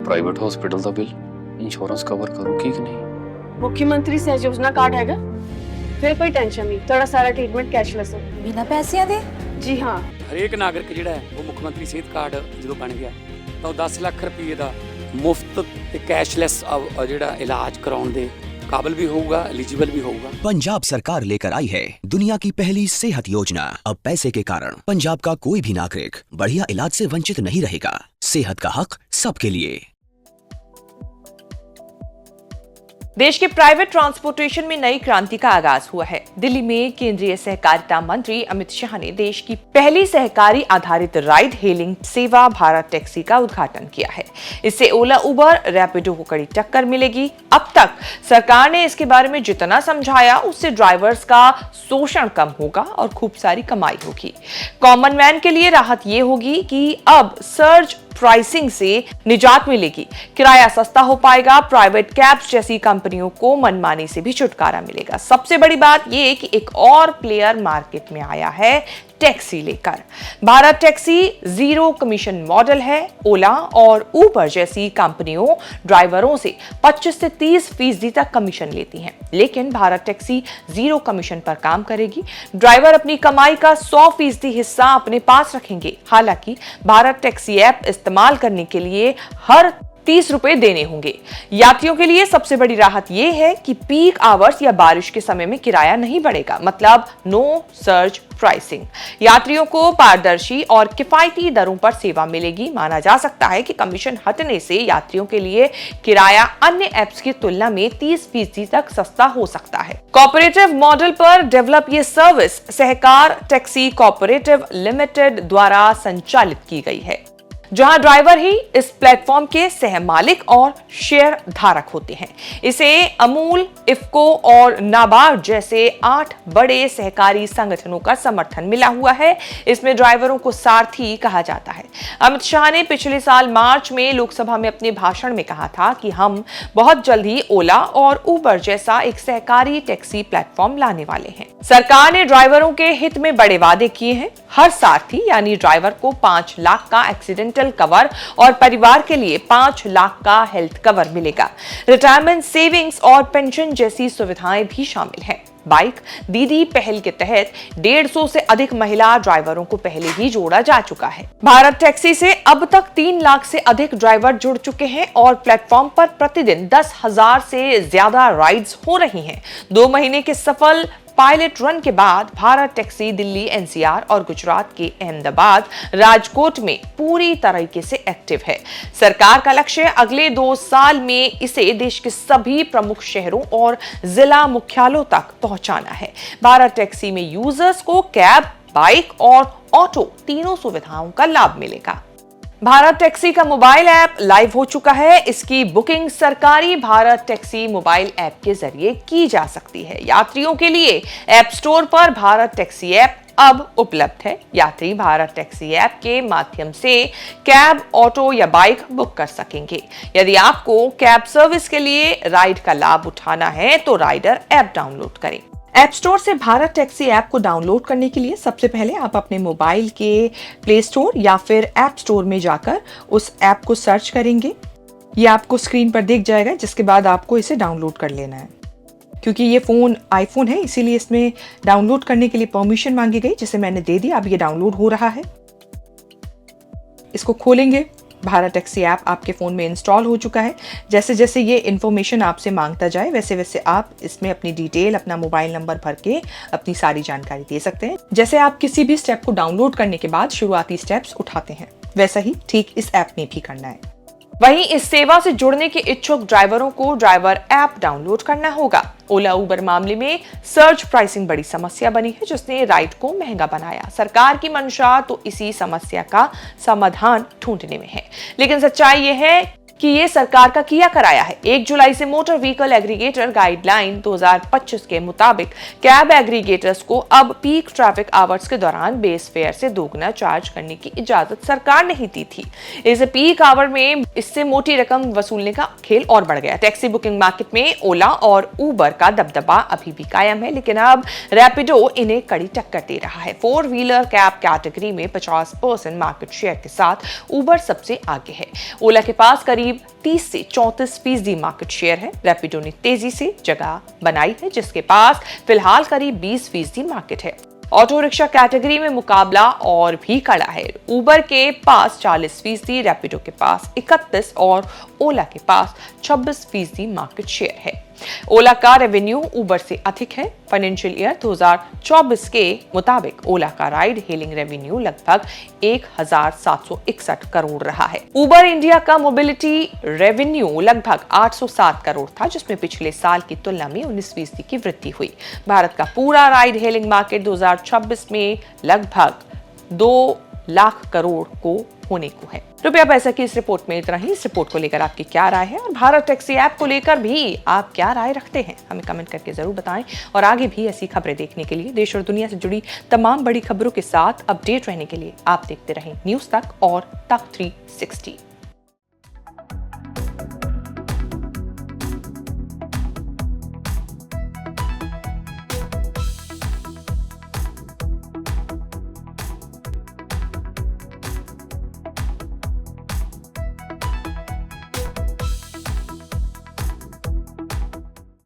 Private hospital ਦਾ bill insurance cover ਕਰੂਗੀ ਕਿ ਨਹੀਂ। ਮੁੱਖਮੰਤਰੀ ਸਹਿਜ ਯੋਜਨਾ ਕਾਰਡ ਹੈਗਾ, ਫਿਰ ਕੋਈ ਟੈਨਸ਼ਨ ਨਹੀਂ, ਤੁਹਾਡਾ ਸਾਰਾ ਟ੍ਰੀਟਮੈਂਟ ਕੈਸ਼ਲੈਸ ਹੈ। ਬਿਨਾਂ ਪੈਸਿਆਂ ਦੇ? ਜੀ ਹਾਂ। ਹਰੇਕ ਨਾਗਰਿਕ ਜਿਹੜਾ ਹੈ ਉਹ ਮੁੱਖ ਮੰਤਰੀ ਸਿਹਤ ਕਾਰਡ ਜਦੋਂ ਬਣ ਗਿਆ ਤਾਂ ਉਹ 10 ਲੱਖ ਰੁਪਏ ਦਾ ਮੁਫਤ ਤੇ ਕੈਸ਼ਲੈਸ ਜਿਹੜਾ ਇਲਾਜ ਕਰਾਉਣ ਦੇ काबिल भी होगा, एलिजिबल भी होगा। पंजाब सरकार लेकर आई है दुनिया की पहली सेहत योजना। अब पैसे के कारण पंजाब का कोई भी नागरिक बढ़िया इलाज से वंचित नहीं रहेगा। सेहत का हक सबके लिए। देश के प्राइवेट ट्रांसपोर्टेशन में नई क्रांति का आगाज हुआ है। दिल्ली में केंद्रीय सहकारिता मंत्री अमित शाह ने देश की पहली सहकारी आधारित राइड हेलिंग सेवा भारत टैक्सी का उद्घाटन किया है। इससे ओला, उबर, रैपिडो को कड़ी टक्कर मिलेगी। अब तक सरकार ने इसके बारे में जितना समझाया उससे ड्राइवर्स का शोषण कम होगा और खूब सारी कमाई होगी। कॉमन मैन के लिए राहत ये होगी कि अब सर्ज प्राइसिंग से निजात मिलेगी, किराया सस्ता हो पाएगा, प्राइवेट कैब्स जैसी कंपनियों को मनमानी से भी छुटकारा मिलेगा। सबसे बड़ी बात यह कि एक और प्लेयर मार्केट में आया है टैक्सी लेकर। Bharat taxi zero commission model है। ओला और उबर जैसी कंपनियों ड्राइवरों से 25 से 30% तक कमीशन लेती हैं, लेकिन भारत टैक्सी जीरो कमीशन पर काम करेगी। ड्राइवर अपनी कमाई का 100% हिस्सा अपने पास रखेंगे। हालांकि भारत टैक्सी ऐप इस्तेमाल करने के लिए हर 30 रुपए देने होंगे। यात्रियों के लिए सबसे बड़ी राहत यह है कि पीक आवर्स या बारिश के समय में किराया नहीं बढ़ेगा, मतलब नो सर्ज प्राइसिंग। यात्रियों को पारदर्शी और किफायती दरों पर सेवा मिलेगी। माना जा सकता है कि कमीशन हटने से यात्रियों के लिए किराया अन्य ऐप्स की तुलना में 30% तक सस्ता हो सकता है। कॉर्पोरेटिव मॉडल पर डेवलप ये सर्विस सहकार टैक्सी कॉर्पोरेटिव लिमिटेड द्वारा संचालित की गई है, जहां ड्राइवर ही इस प्लेटफॉर्म के सहमालिक और शेयर धारक होते हैं। इसे अमूल, इफ्को और नाबार्ड जैसे 8 बड़े सहकारी संगठनों का समर्थन मिला हुआ है। इसमें ड्राइवरों को सारथी कहा जाता है। अमित शाह ने पिछले साल मार्च में लोकसभा में अपने भाषण में कहा था कि हम बहुत जल्द ही ओला और उबर जैसा एक सहकारी टैक्सी प्लेटफॉर्म लाने वाले हैं। सरकार ने ड्राइवरों के हित में बड़े वादे किए हैं। हर सारथी यानी ड्राइवर को 5 लाख का एक्सीडेंटल कवर और परिवार के लिए 5 लाख का हेल्थ कवर मिलेगा। रिटायरमेंट सेविंग्स और पेंशन जैसी सुविधाएं भी शामिल हैं। बाइक दीदी पहल के तहत 150 से अधिक महिला ड्राइवरों को पहले ही जोड़ा जा चुका है। भारत टैक्सी से अब तक 3 लाख से अधिक ड्राइवर जुड़ चुके हैं और प्लेटफॉर्म पर प्रतिदिन 10,000 से ज्यादा राइड्स हो रही हैं। 2 महीने के सफल पायलट रन के बाद भारत टैक्सी दिल्ली, एनसीआर और गुजरात के अहमदाबाद, राजकोट में पूरी तरीके से एक्टिव है। सरकार का लक्ष्य अगले 2 साल में इसे देश के सभी प्रमुख शहरों और जिला मुख्यालयों तक पहुंचाना है। भारत टैक्सी में यूजर्स को कैब, बाइक और ऑटो तीनों सुविधाओं का लाभ मिलेगा। भारत टैक्सी का मोबाइल ऐप लाइव हो चुका है। इसकी बुकिंग सरकारी भारत टैक्सी मोबाइल ऐप के जरिए की जा सकती है। यात्रियों के लिए ऐप स्टोर पर भारत टैक्सी ऐप अब उपलब्ध है। यात्री भारत टैक्सी ऐप के माध्यम से कैब, ऑटो या बाइक बुक कर सकेंगे। यदि आपको कैब सर्विस के लिए राइड का लाभ उठाना है तो राइडर ऐप डाउनलोड करें। ऐप स्टोर से भारत टैक्सी ऐप को डाउनलोड करने के लिए सबसे पहले आप अपने मोबाइल के प्ले स्टोर या फिर ऐप स्टोर में जाकर उस ऐप को सर्च करेंगे। ये आपको स्क्रीन पर दिख जाएगा, जिसके बाद आपको इसे डाउनलोड कर लेना है। क्योंकि ये फ़ोन आईफोन है, इसीलिए इसमें डाउनलोड करने के लिए परमिशन मांगी गई, जिसे मैंने दे दी। अब ये डाउनलोड हो रहा है। इसको खोलेंगे। भारत टैक्सी ऐप आपके फ़ोन में इंस्टॉल हो चुका है। जैसे जैसे ये इन्फॉर्मेशन आपसे मांगता जाए वैसे वैसे आप इसमें अपनी डिटेल, अपना मोबाइल नंबर भर के अपनी सारी जानकारी दे सकते हैं। जैसे आप किसी भी स्टेप को डाउनलोड करने के बाद शुरुआती स्टेप्स उठाते हैं, वैसा ही ठीक इस ऐप में भी करना है। वहीं इस सेवा से जुड़ने के इच्छुक ड्राइवरों को ड्राइवर ऐप डाउनलोड करना होगा। ओला उबर मामले में सर्ज प्राइसिंग बड़ी समस्या बनी है, जिसने राइड को महंगा बनाया। सरकार की मंशा तो इसी समस्या का समाधान ढूंढने में है, लेकिन सच्चाई यह है कि ये सरकार का किया कराया है। 1 जुलाई से मोटर व्हीकल एग्रीगेटर गाइडलाइन 2025 के मुताबिक कैब एग्रीगेटर्स को अब पीक ट्रैफिक आवर्स के दौरान बेस फेयर से दोगुना चार्ज करने की इजाजत सरकार ने ही दी थी। इस पीक आवर में इससे मोटी रकम वसूलने का खेल और बढ़ गया। टैक्सी बुकिंग मार्केट में ओला और उबर का दबदबा अभी भी कायम है, लेकिन अब रैपिडो इन्हें कड़ी टक्कर दे रहा है। 4 व्हीलर कैब कैटेगरी में 50% मार्केट शेयर के साथ उबर सबसे आगे है। ओला के पास करीब करीब 30 से 34% मार्केट शेयर है। रैपिडो ने तेजी से जगह बनाई है, जिसके पास फिलहाल करीब 20% मार्केट है। ऑटो रिक्शा कैटेगरी में मुकाबला और भी कड़ा है। उबर के पास 40%, रैपिडो के पास 31% और ओला के पास 26% मार्केट शेयर है। ओला का रेवेन्यू उबर से अधिक है। फाइनेंशियल ईयर 2024 के मुताबिक ओला का राइड हेलिंग रेवेन्यू लगभग 1761 करोड़ रहा है। उबर इंडिया का मोबिलिटी रेवेन्यू लगभग 807 करोड़ था, जिसमें पिछले साल की तुलना में 19% की वृद्धि हुई। भारत का पूरा राइड हेलिंग मार्केट 2026 में लगभग 2 लाख करोड़ को होने को है। रुपया पैसा की इस रिपोर्ट में इतना ही। इस रिपोर्ट को लेकर आपकी क्या राय है और भारत टैक्सी ऐप को लेकर भी आप क्या राय रखते हैं, हमें कमेंट करके जरूर बताएं। और आगे भी ऐसी खबरें देखने के लिए, देश और दुनिया से जुड़ी तमाम बड़ी खबरों के साथ अपडेट रहने के लिए आप देखते रहें न्यूज़ तक और तक 360।